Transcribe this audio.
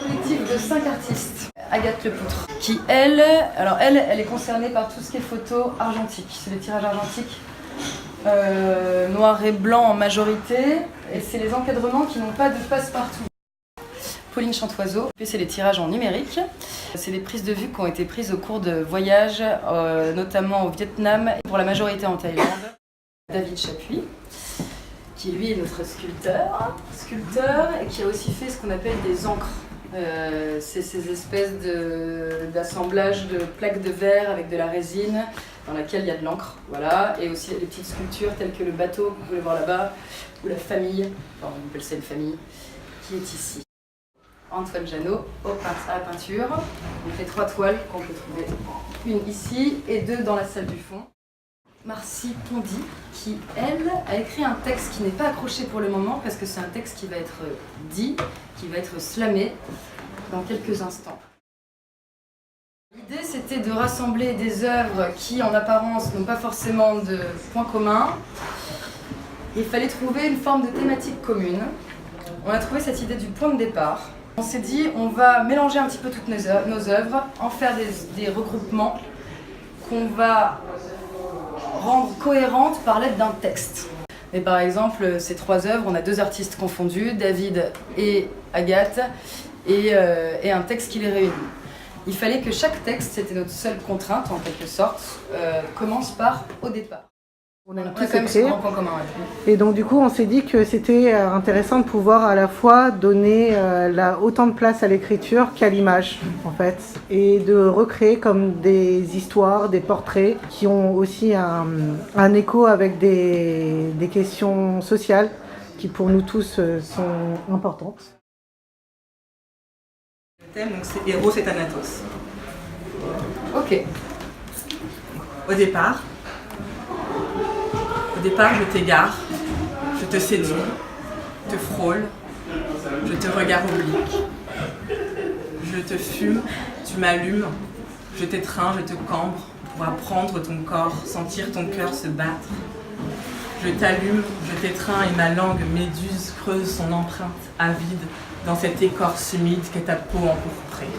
collectif de 5 artistes. Agathe Lepoutre, qui elle est concernée par tout ce qui est photo argentique. C'est des tirages argentiques, noir et blanc en majorité, et c'est les encadrements qui n'ont pas de passe-partout. Pauline Chantoiseau, puis c'est les tirages en numérique. C'est des prises de vue qui ont été prises au cours de voyages, notamment au Vietnam, et pour la majorité en Thaïlande. David Chapuis, qui lui est notre sculpteur, et qui a aussi fait ce qu'on appelle des encres. C'est ces espèces d'assemblage de plaques de verre avec de la résine dans laquelle il y a de l'encre, voilà, et aussi des petites sculptures telles que le bateau que vous pouvez voir là-bas, ou la famille, enfin, on appelle ça une famille, qui est ici. Antoine Janot à la peinture. On fait 3 toiles qu'on peut trouver, une ici et 2 dans la salle du fond. Marcy Pondy, qui elle a écrit un texte qui n'est pas accroché pour le moment parce que c'est un texte qui va être dit, qui va être slamé dans quelques instants. L'idée c'était de rassembler des œuvres qui en apparence n'ont pas forcément de points communs. Il fallait trouver une forme de thématique commune. On a trouvé cette idée du point de départ. On s'est dit on va mélanger un petit peu toutes nos œuvres, en faire des regroupements qu'on va rendre cohérentes par l'aide d'un texte. Mais par exemple, ces 3 œuvres, on a 2 artistes confondus, David et Agathe, et un texte qui les réunit. Il fallait que chaque texte, c'était notre seule contrainte en quelque sorte, commence par au départ. On a quand même un point commun. Et donc du coup, on s'est dit que c'était intéressant de pouvoir à la fois donner autant de place à l'écriture qu'à l'image, en fait, et de recréer comme des histoires, des portraits qui ont aussi un écho avec des questions sociales qui pour nous tous sont importantes. Le thème, donc, c'est Héros et Thanatos. Ok. Au départ, je t'égare, je te séduis, te frôle, je te regarde oblique. Je te fume, tu m'allumes, je t'étreins, je te cambre pour apprendre ton corps, sentir ton cœur se battre. Je t'allume, je t'étreins et ma langue méduse creuse son empreinte avide dans cette écorce humide qu'est ta peau empourprée.